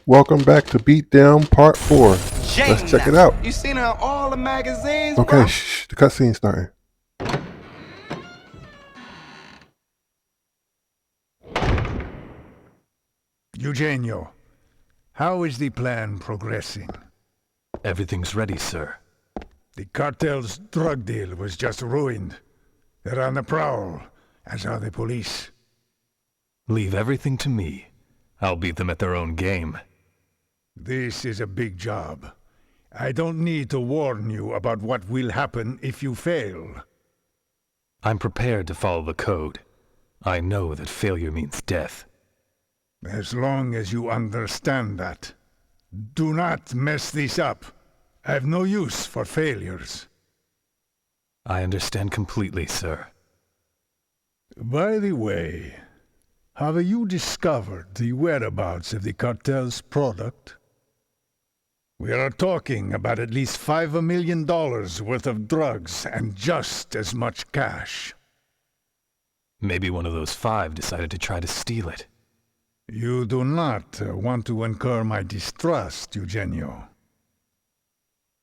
Welcome back to Beatdown Part 4. Gina. Let's check it out. You seen her in all the magazines, Okay, bro? shh, the cutscene's starting. Eugenio, how is the plan progressing? Everything's ready, sir. The cartel's drug deal was just ruined. They're on the prowl, as are the police. Leave everything to me. I'll beat them at their own game. This is a big job. I don't need to warn you about what will happen if you fail. I'm prepared to follow the code. I know that failure means death. As long as you understand that. Do not mess this up. I have no use for failures. I understand completely, sir. By the way, have you discovered the whereabouts of the cartel's product? We are talking about at least $5 million worth of drugs and just as much cash. Maybe one of those 5 decided to try to steal it. You do not want to incur my distrust, Eugenio.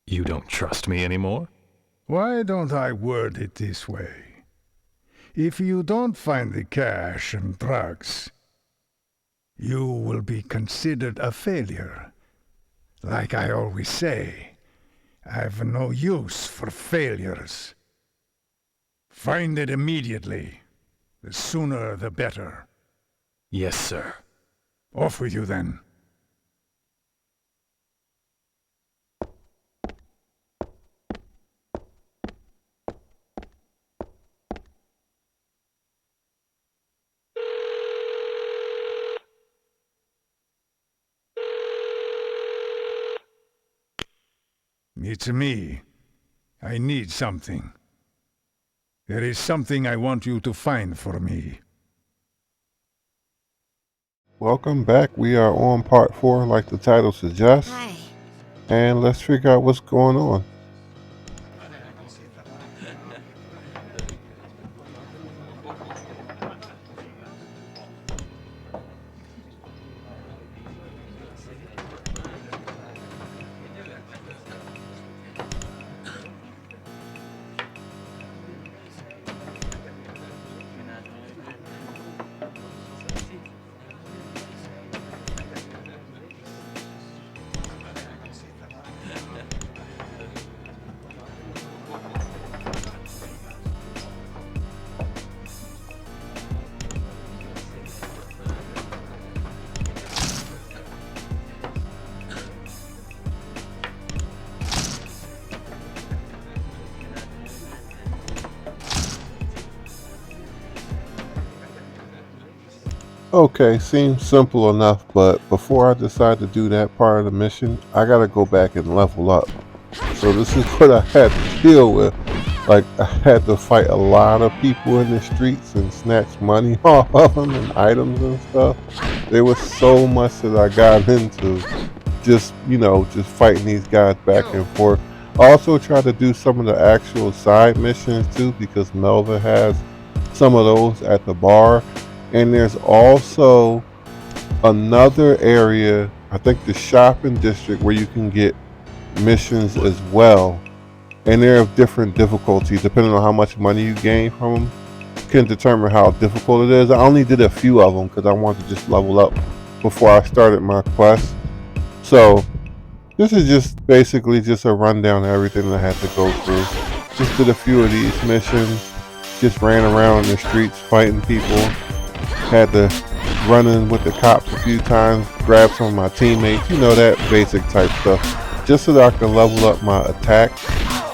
You don't trust me anymore? Why don't I word it this way? If you don't find the cash and drugs, you will be considered a failure. Like I always say, I've no use for failures. Find it immediately. The sooner the better. Yes, sir. Off with you then. It's me. I need something. There is something I want you to find for me. Welcome back. We are on Part 4 like the title suggests. Hi. And let's figure out what's going on. Okay, seems simple enough, but before I decide to do that part of the mission, I gotta go back and level up. So this is what I had to deal with. Like, I had to fight a lot of people in the streets and snatch money off of them and items and stuff. There was so much that I got into just, just fighting these guys back and forth. I also try to do some of the actual side missions too, because Melva has some of those at the bar. And there's also another area, I think the shopping district, where you can get missions as well. And they're of different difficulty depending on how much money you gain from them. Can determine how difficult it is. I only did a few of them because I wanted to just level up before I started my quest. So this is just basically just a rundown of everything that I had to go through. Just did a few of these missions. Just ran around in the streets fighting people. Had to run in with the cops a few times, grab some of my teammates, that basic type stuff, just so that I can level up my attack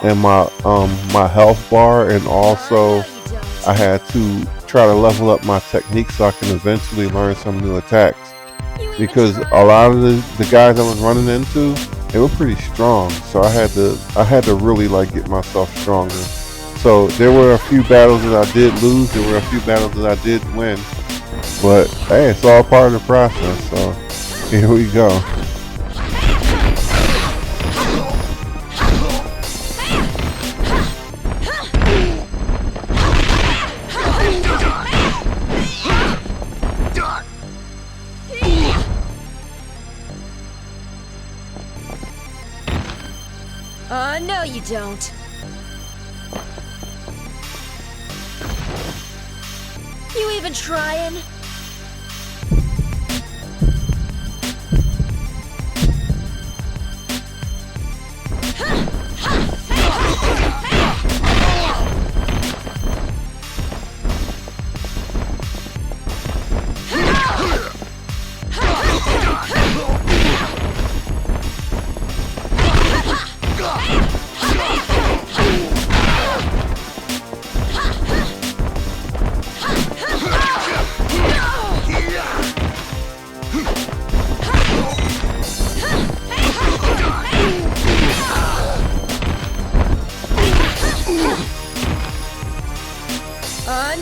and my health bar, and also I had to try to level up my technique so I can eventually learn some new attacks, because a lot of the guys I was running into, they were pretty strong, so I had to really get myself stronger. So there were a few battles that I did lose, there were a few battles that I did win. But hey, it's all part of the process, so here we go. don't. You even trying?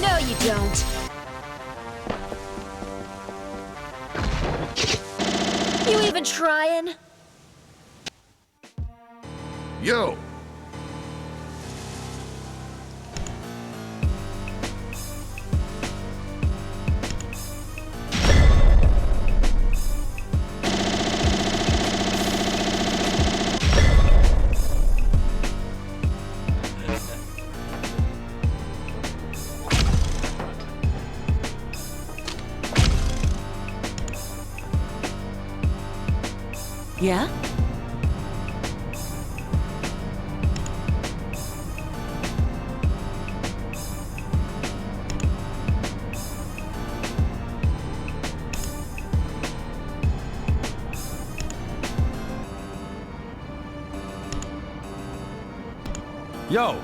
No, you don't. You even trying? Yo! Yeah? Yo!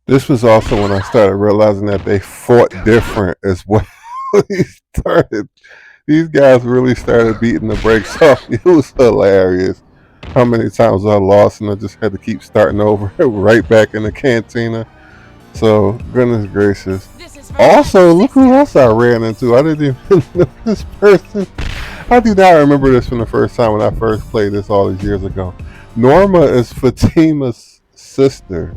This was also when I started realizing that they fought different as well. These guys really started beating the brakes off. It was hilarious how many times I lost and I just had to keep starting over right back in the cantina. So, goodness gracious. Also, look who else I ran into. I didn't even know this person. I do not remember this from the first time when I first played this all these years ago. Norma is Fatima's sister,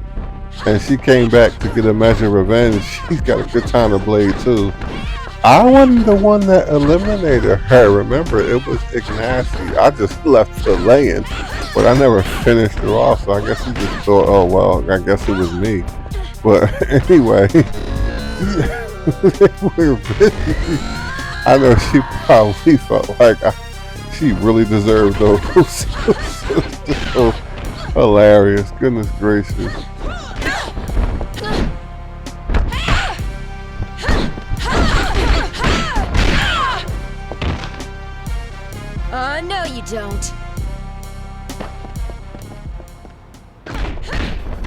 and she came back to get a measure of revenge. She's got a good time to blade too. I wasn't the one that eliminated her. Remember, it was Ignacy. I just left her laying, but I never finished her off. So I guess he just thought, oh well, I guess it was me. But anyway, we're busy. I know she probably felt like she really deserved those. So hilarious. Goodness gracious. No, you don't.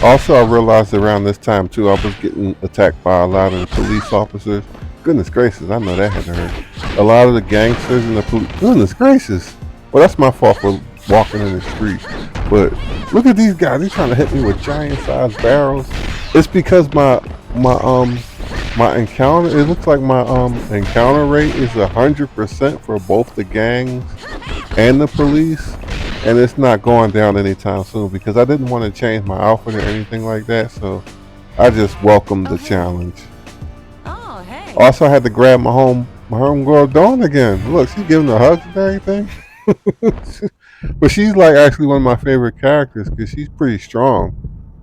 Also, I realized around this time too, I was getting attacked by a lot of the police officers. Goodness gracious, I know that had to hurt. A lot of the gangsters and the police. Goodness gracious. Well, that's my fault for walking in the street. But look at these guys. They're trying to hit me with giant-sized barrels. It's because my encounter. It looks like my encounter rate is 100% for both the gangs and the police, and it's not going down anytime soon because I didn't want to change my outfit or anything like that. So I just welcomed the challenge. Oh, hey. Also, I had to grab my homegirl Dawn again. Look, she's giving her hugs and everything. But she's like actually one of my favorite characters because she's pretty strong.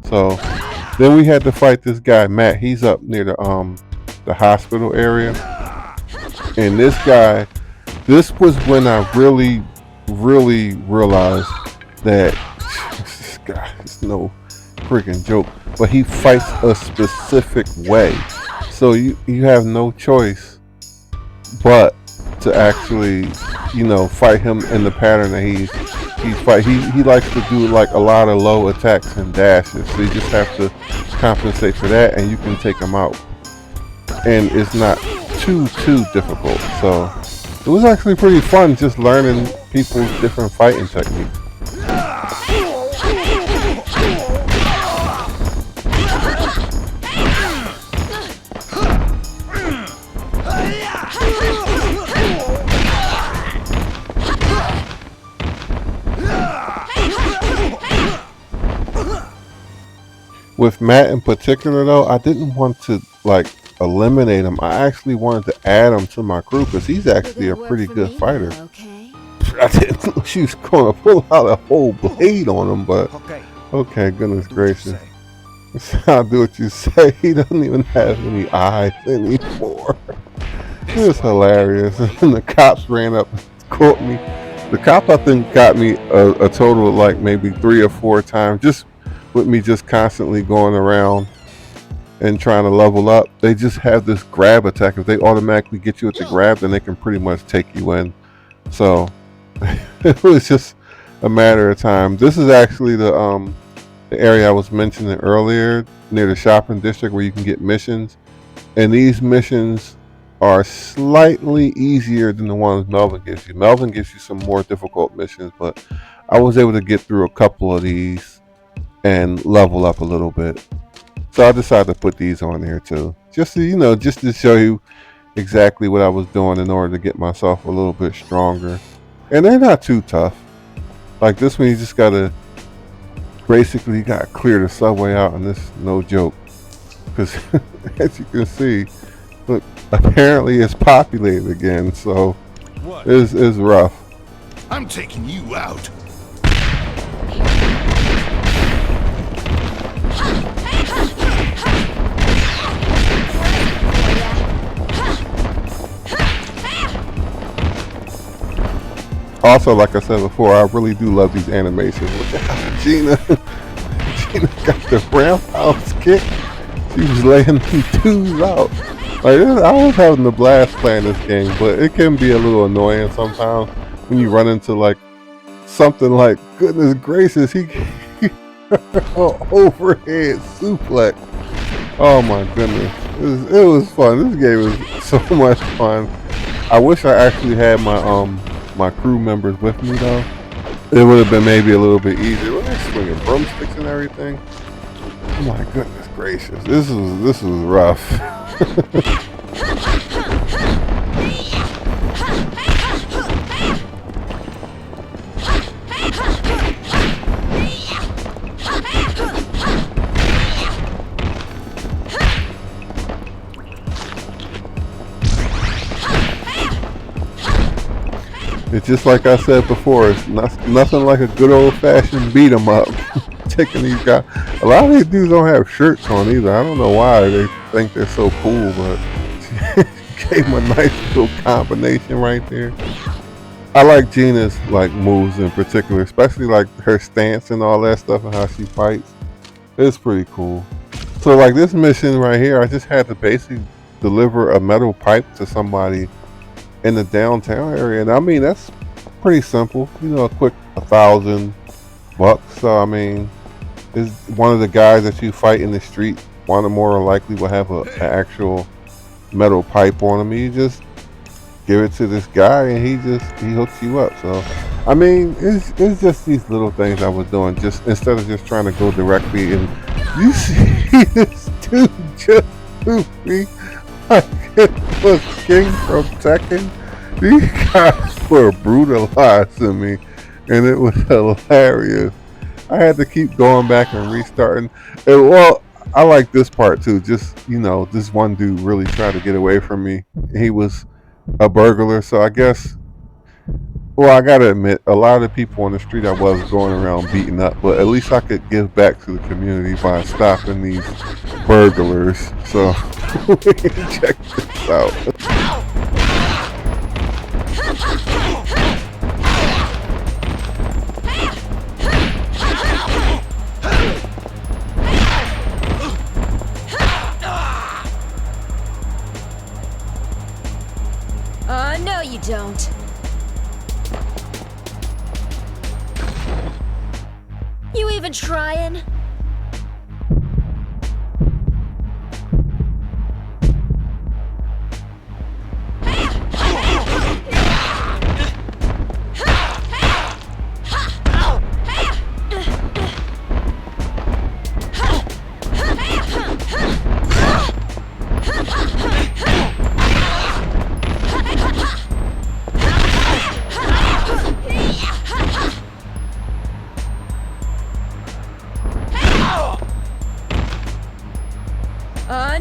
So then we had to fight this guy Matt. He's up near the hospital area, and this guy. This was when I really realized that this guy is no freaking joke. But he fights a specific way, so you have no choice but to actually, fight him in the pattern that he's fight. He likes to do like a lot of low attacks and dashes, so you just have to compensate for that, and you can take him out. And it's not too difficult. So it was actually pretty fun just learning people's different fighting techniques. With Matt in particular though, I didn't want to like eliminate him. I actually wanted to add him to my crew because he's actually a pretty good fighter. Okay. I didn't know she was going to pull out a whole blade on him, but okay, goodness gracious. I'll do what you say. He doesn't even have any eyes anymore. It was hilarious. And the cops ran up and caught me. The cop, I think, got me a total of like maybe 3 or 4 times, just with me just constantly going around and trying to level up. They just have this grab attack. If they automatically get you at the grab, then they can pretty much take you in. So it was just a matter of time. This is actually the area I was mentioning earlier, near the shopping district, where you can get missions. And these missions are slightly easier than the ones Melvin gives you. Melvin gives you some more difficult missions, but I was able to get through a couple of these and level up a little bit. So I decided to put these on here too, just to, you know, just to show you exactly what I was doing in order to get myself a little bit stronger. And they're not too tough. Like this one, you just gotta basically clear the subway out, and this is no joke, because as you can see, look, apparently it's populated again, so it's rough. I'm taking you out. Also, like I said before, I really do love these animations. Look at Gina. Gina got the roundhouse kick. She was laying them dudes out. Like, I was having a blast playing this game, but it can be a little annoying sometimes when you run into like something like, goodness gracious, he overhead suplex. Oh my goodness, it was fun. This game was so much fun. I wish I actually had my crew members with me though. It would have been maybe a little bit easier. Look at swinging broomsticks and everything. Oh my goodness gracious, this was rough. It's just like I said before, it's nothing like a good old-fashioned beat 'em up. Taking these guys, a lot of these dudes don't have shirts on either. I don't know why they think they're so cool, but she gave them a nice little combination right there. I like Gina's like moves in particular, especially like her stance and all that stuff and how she fights. It's pretty cool. So like this mission right here, I just had to basically deliver a metal pipe to somebody in the downtown area, and I mean that's pretty simple, you know, a quick $1,000. So I mean, is one of the guys that you fight in the street, one of more likely will have an actual metal pipe on him. You just give it to this guy and he hooks you up. So I mean, it's just these little things I was doing, just instead of just trying to go directly. And you see this dude just threw me like it was King from Tekken. These guys were brutalizing me, and it was hilarious. I had to keep going back and restarting. And well, I like this part too. Just, you know, this one dude really tried to get away from me. He was a burglar, so I guess, well, I gotta admit, a lot of the people on the street I was going around beating up, but at least I could give back to the community by stopping these burglars. So check this out. No, you don't. You even trying?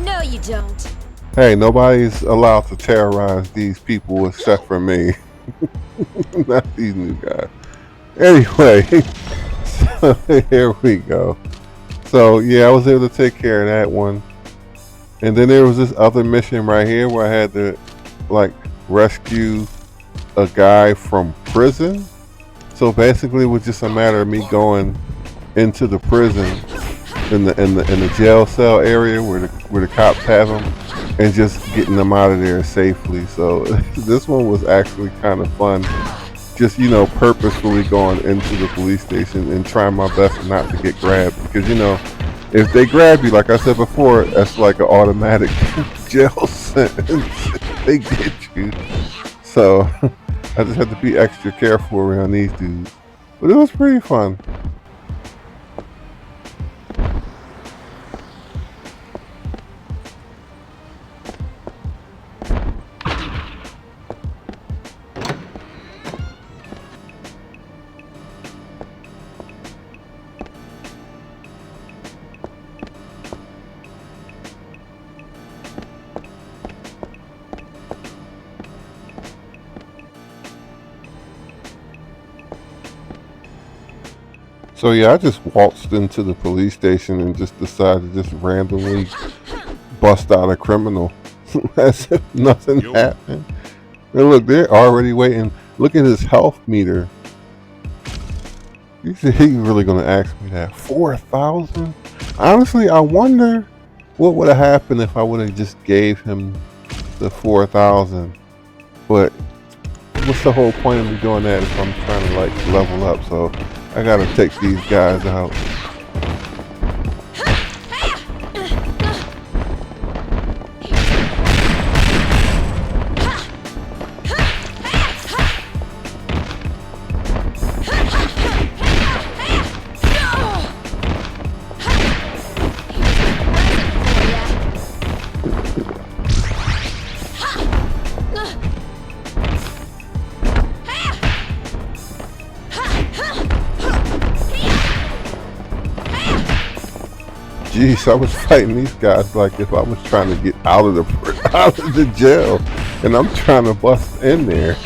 no you don't. Hey, nobody's allowed to terrorize these people except for me. Not these new guys. Anyway, so here we go. So yeah, I was able to take care of that one. And then there was this other mission right here where I had to like rescue a guy from prison. So basically it was just a matter of me going into the prison in the jail cell area where the cops have them and just getting them out of there safely. So this one was actually kind of fun. Just, you know, purposefully going into the police station and trying my best not to get grabbed, because, you know, if they grab you, like I said before, that's like an automatic jail sentence. They get you. So I just had to be extra careful around these dudes. But it was pretty fun. So yeah, I just waltzed into the police station and just decided to just randomly bust out a criminal as if nothing happened. And look, they're already waiting. Look at his health meter. You think he's really gonna ask me that? 4,000? Honestly, I wonder what would have happened if I would have just gave him the 4,000. But what's the whole point of me doing that if I'm trying to like level up? So I gotta take these guys out. Jeez, I was fighting these guys like if I was trying to get out of the jail, and I'm trying to bust in there.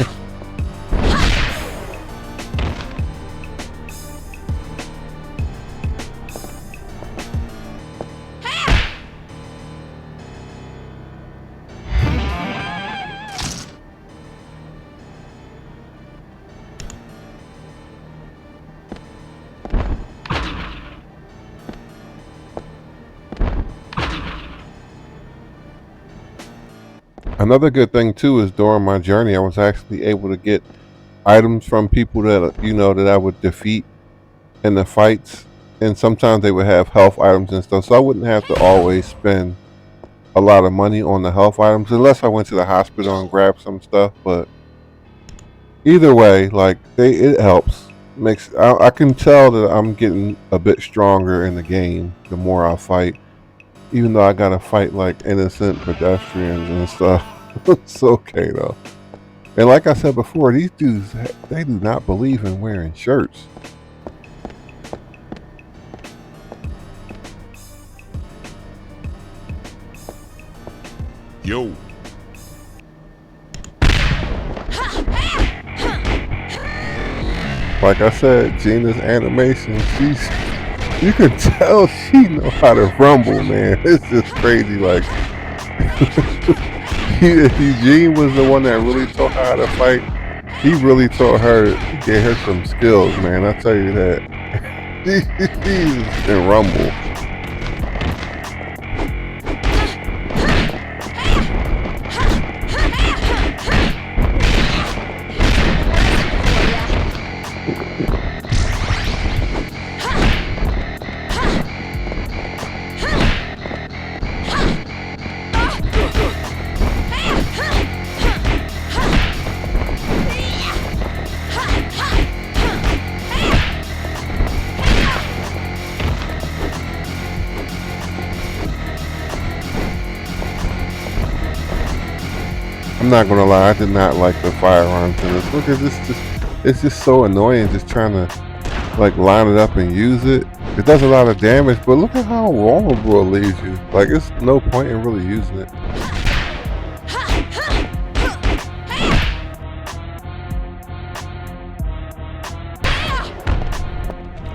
Another good thing too is during my journey, I was actually able to get items from people that, you know, that I would defeat in the fights, and sometimes they would have health items and stuff, so I wouldn't have to always spend a lot of money on the health items unless I went to the hospital and grabbed some stuff. But either way, like it helps. I can tell that I'm getting a bit stronger in the game the more I fight, even though I gotta fight like innocent pedestrians and stuff. It's okay though. And like I said before, these dudes, they do not believe in wearing shirts. Yo. Like I said, Gina's animation, you can tell she know how to rumble, man. It's just crazy. Like Eugene was the one that really taught her how to fight. He really taught her, get her some skills, man. I tell you that. And rumble. I'm not gonna lie, I did not like the firearms in this. Look at this, it's just so annoying just trying to like line it up and use it. It does a lot of damage, but look at how vulnerable it leaves you. Like, it's no point in really using it.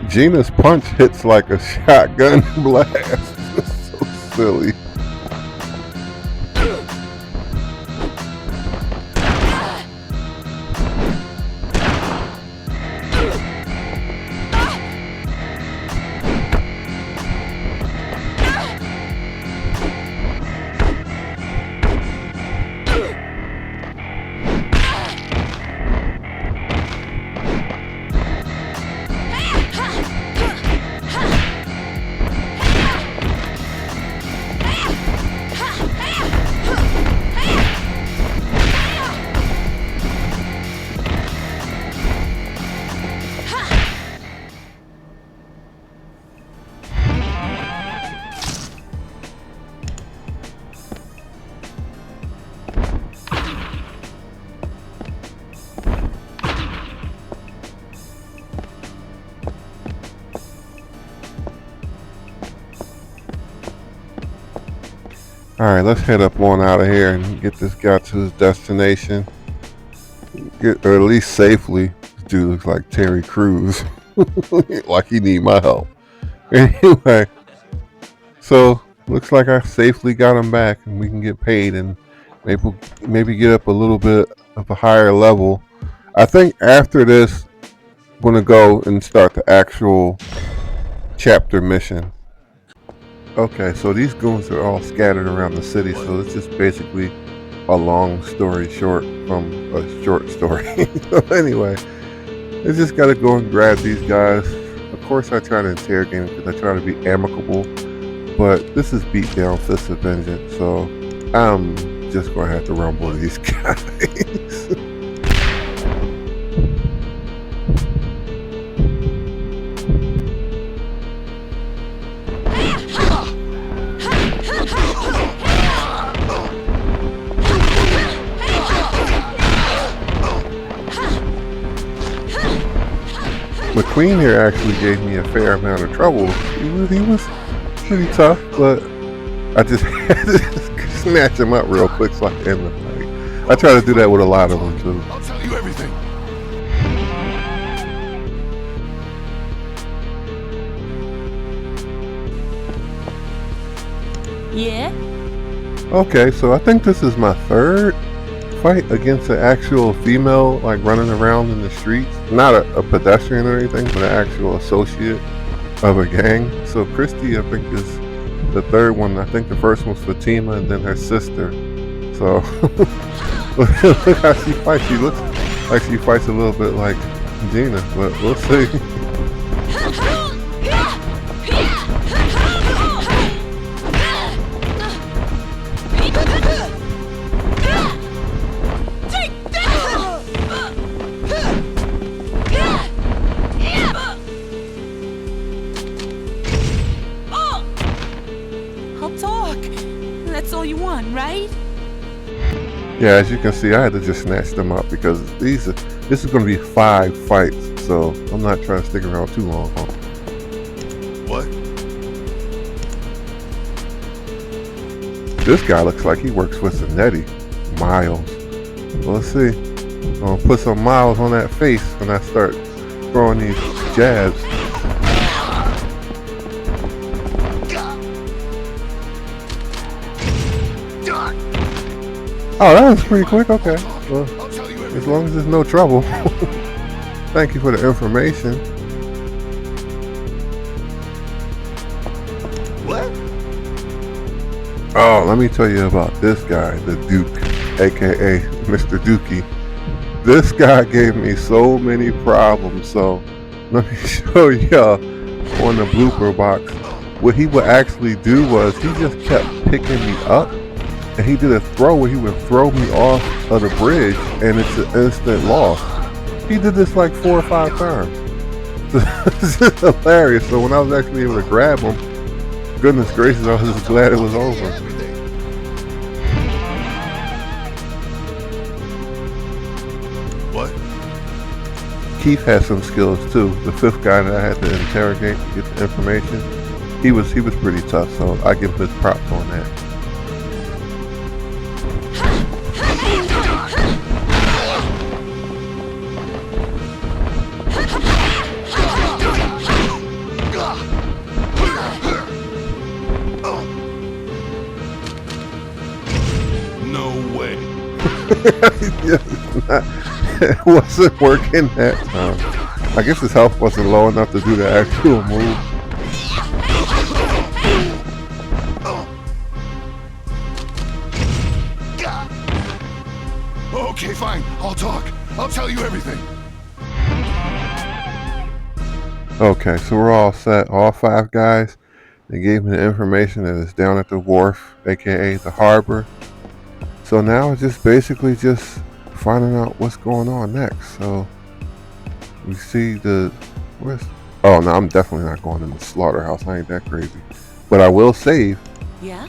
Gina's punch hits like a shotgun blast. It's so silly. Alright, let's head up on out of here and get this guy to his destination. Or at least safely. This dude looks like Terry Crews. Like he need my help. Anyway, so looks like I safely got him back and we can get paid and maybe get up a little bit of a higher level. I think after this, I'm going to go and start the actual chapter mission. Okay, so these goons are all scattered around the city, so it's just basically a long story short from a short story. So anyway, I just gotta go and grab these guys. Of course I try to interrogate them because I try to be amicable, but this is beatdown Fist of Vengeance, so I'm just gonna have to rumble these guys. McQueen here actually gave me a fair amount of trouble. He was pretty tough, but I just had to snatch him up real quick so I can end the fight. I try to do that with a lot of them too. I'll tell you everything. Yeah? Okay, so I think this is my third fight against an actual female, like running around in the streets. Not a pedestrian or anything, but an actual associate of a gang. So Christy, I think, is the third one. I think the first one's Fatima and then her sister. So look how she fights. She looks like she fights a little bit like Gina, but we'll see. That's all you want, right? Yeah, as you can see, I had to just snatch them up because this is going to be 5 fights, so I'm not trying to stick around too long. What? This guy looks like he works with Zanetti. Miles. Well, let's see. I'm going to put some miles on that face when I start throwing these jabs. Oh, that was pretty quick. Okay. Well, as long as there's no trouble. Thank you for the information. What? Oh, let me tell you about this guy, the Duke, aka Mr. Dookie. This guy gave me so many problems. So let me show y'all on the blooper box. What he would actually do was he just kept picking me up. And he did a throw where he would throw me off of the bridge and it's an instant loss. He did this like 4 or 5 times. It's just hilarious. So when I was actually able to grab him, goodness gracious, I was just glad it was over. What? Keith had some skills too. The fifth guy that I had to interrogate to get the information, he was pretty tough. So I give him his props on that. No way. It wasn't working that time. I guess his health wasn't low enough to do the actual move. Okay, fine. I'll talk. I'll tell you everything. Okay, so we're all set. All 5 guys. They gave me the information that it's down at the wharf, aka the harbor. So now it's just basically just finding out what's going on next. So we see oh no, I'm definitely not going in the slaughterhouse. I ain't that crazy. But I will save. Yeah?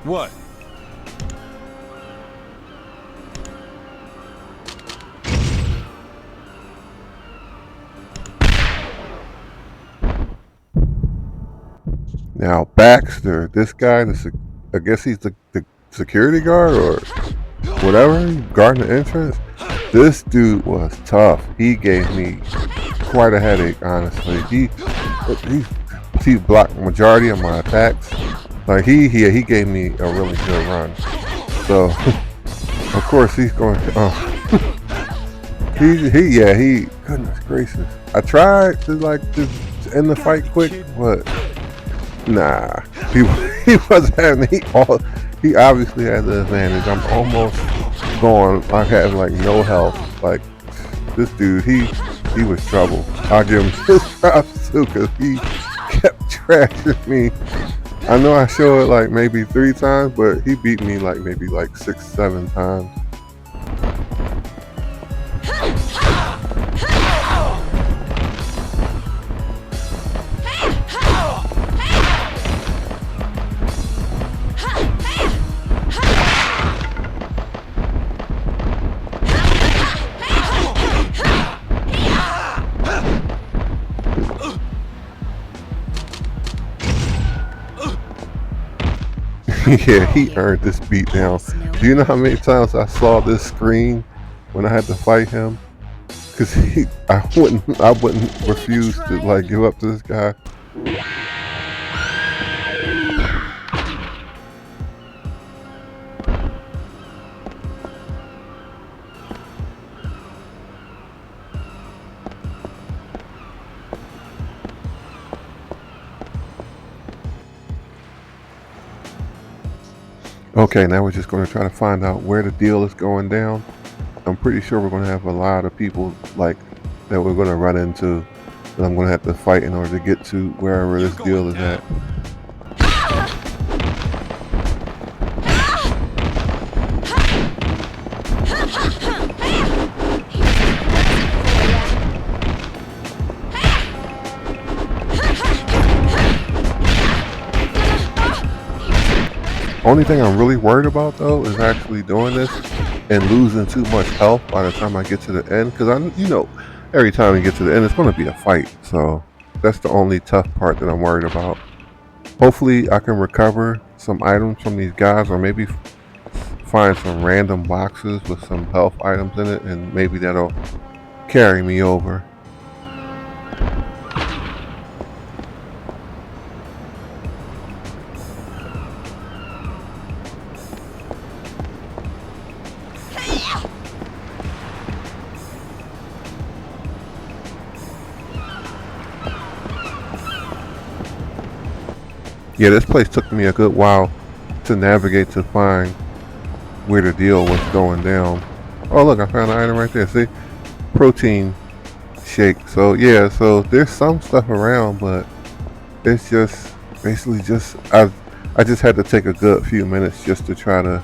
What? Now Baxter, this guy, I guess he's the security guard or whatever, guarding the entrance. This dude was tough. He gave me quite a headache, honestly. He blocked the majority of my attacks. Like he gave me a really good run. So of course he's going. He goodness gracious. I tried to just end the fight quick, but nah. He wasn't having. He obviously had the advantage. I'm almost gone. I had like no health. Like this dude, he was trouble. I'll give him his props too, cause he kept trashing me. I know I showed it like maybe 3 times, but he beat me like maybe like 6, 7 times. Yeah, he earned this beatdown. Do you know how many times I saw this screen when I had to fight him? Cause I wouldn't refuse to like give up to this guy. Okay, now we're just going to try to find out where the deal is going down. I'm pretty sure we're going to have a lot of people like that we're going to run into that I'm going to have to fight in order to get to wherever this deal is at. Only thing I'm really worried about though is actually doing this and losing too much health by the time I get to the end, because every time you get to the end it's going to be a fight. So that's the only tough part that I'm worried about. Hopefully I can recover some items from these guys, or maybe find some random boxes with some health items in it, and maybe that'll carry me over. Yeah, this place took me a good while to navigate to find where the deal was going down. Oh look, I found an item right there. See? Protein shake. So yeah, so there's some stuff around, but it's just basically just I just had to take a good few minutes just to try to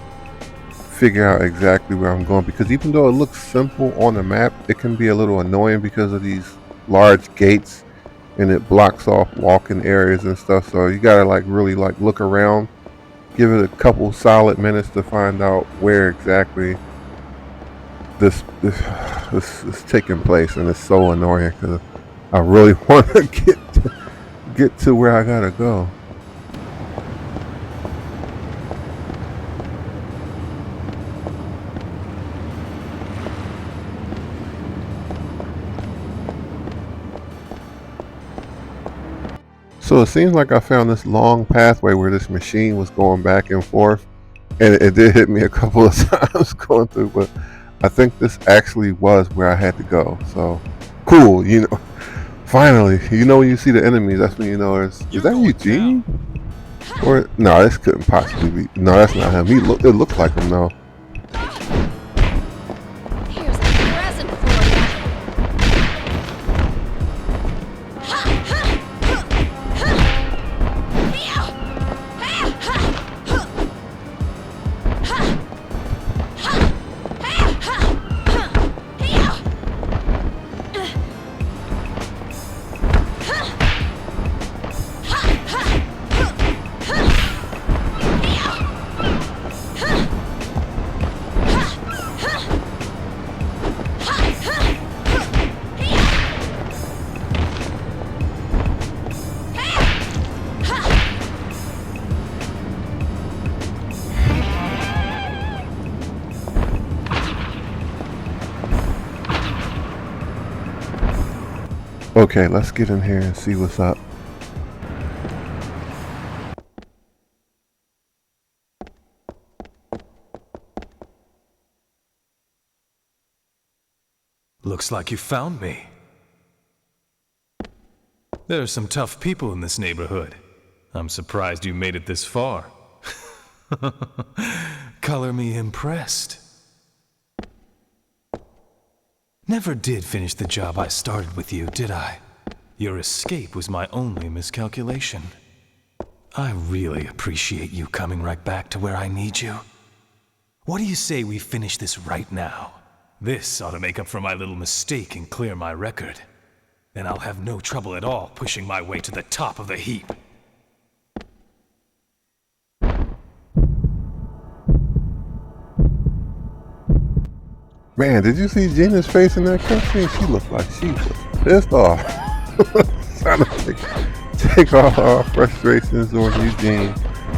figure out exactly where I'm going, because even though it looks simple on the map, it can be a little annoying because of these large gates and it blocks off walking areas and stuff. So you gotta like really like look around, give it a couple solid minutes to find out where exactly this is taking place, and it's so annoying because I really want to get to where I gotta go. So it seems like I found this long pathway where this machine was going back and forth, and it did hit me a couple of times going through, but I think this actually was where I had to go. So cool, you know. Finally, you know when you see the enemies, that's when you know is that Eugene? Or no, this couldn't possibly be. No, that's not him. It looks like him though. Here's a present for you. Okay, let's get in here and see what's up. Looks like you found me. There are some tough people in this neighborhood. I'm surprised you made it this far. Color me impressed. Never did finish the job I started with you, did I? Your escape was my only miscalculation. I really appreciate you coming right back to where I need you. What do you say we finish this right now? This ought to make up for my little mistake and clear my record. Then I'll have no trouble at all pushing my way to the top of the heap. Man, did you see Gina's face in that cutscene? She looked like she was pissed off. Trying to take all her frustrations on Eugene.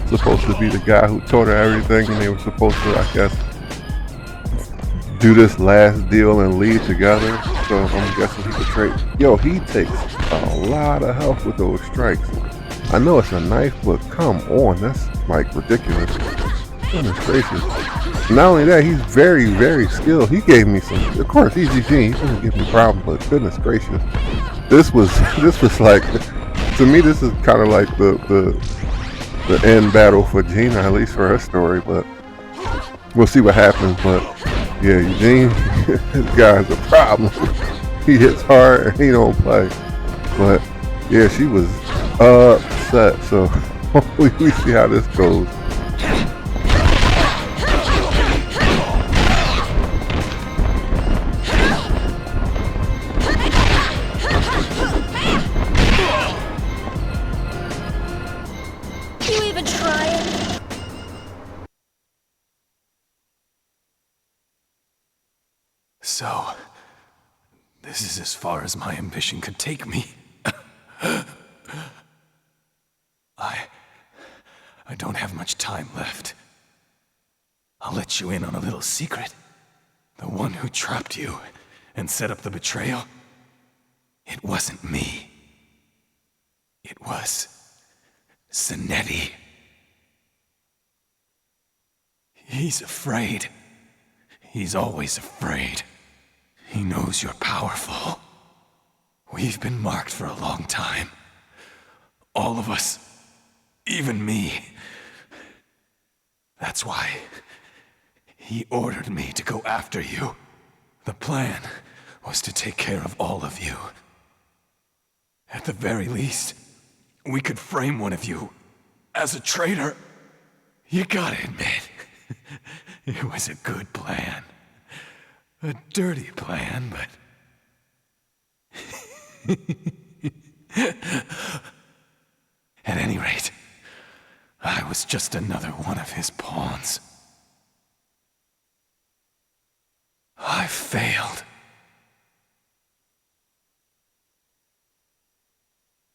Supposed to be the guy who taught her everything, and they were supposed to, I guess, do this last deal and leave together. So I'm guessing he betrayed. Yo, he takes a lot of health with those strikes. I know it's a knife, but come on, that's like ridiculous. Goodness gracious. Not only that, he's very, very skilled. He gave me some. Of course, he's Eugene. He doesn't give me problems, but goodness gracious, this was like, to me, this is kind of like the end battle for Gina, at least for her story. But we'll see what happens. But yeah, Eugene, this guy's a problem. He hits hard and he don't play. But yeah, she was upset. So hopefully we see how this goes. You even trying? So, this is as far as my ambition could take me. I don't have much time left. I'll let you in on a little secret. The one who trapped you and set up the betrayal, it wasn't me. It was Zanetti. He's afraid. He's always afraid. He knows you're powerful. We've been marked for a long time. All of us. Even me. That's why he ordered me to go after you. The plan was to take care of all of you. At the very least, we could frame one of you as a traitor. You gotta admit, It was a good plan. A dirty plan, but... At any rate, I was just another one of his pawns. I failed.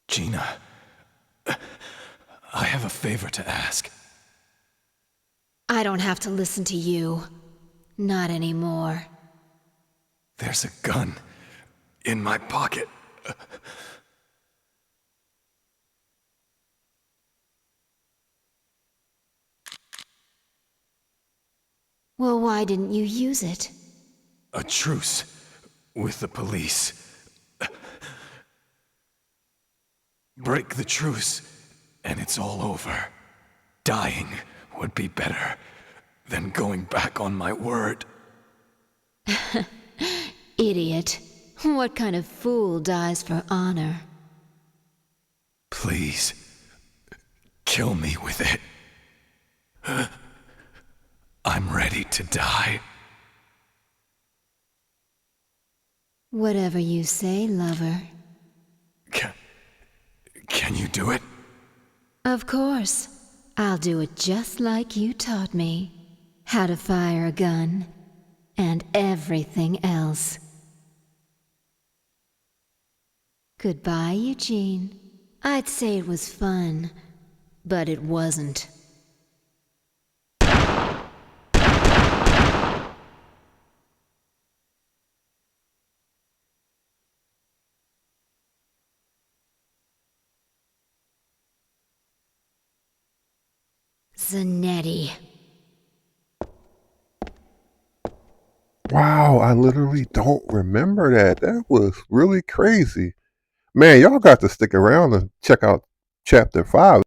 Gina, I have a favor to ask. I don't have to listen to you. Not anymore. There's a gun in my pocket. Well, why didn't you use it? A truce with the police. Break the truce, and it's all over. Dying would be better than going back on my word. Idiot. What kind of fool dies for honor? Please, kill me with it. I'm ready to die. Whatever you say, lover. Can you do it? Of course. I'll do it just like you taught me. How to fire a gun. And everything else. Goodbye, Eugene. I'd say it was fun, but it wasn't. Zanetti. Wow, I literally don't remember that. That was really crazy. Man, y'all got to stick around and check out chapter 5.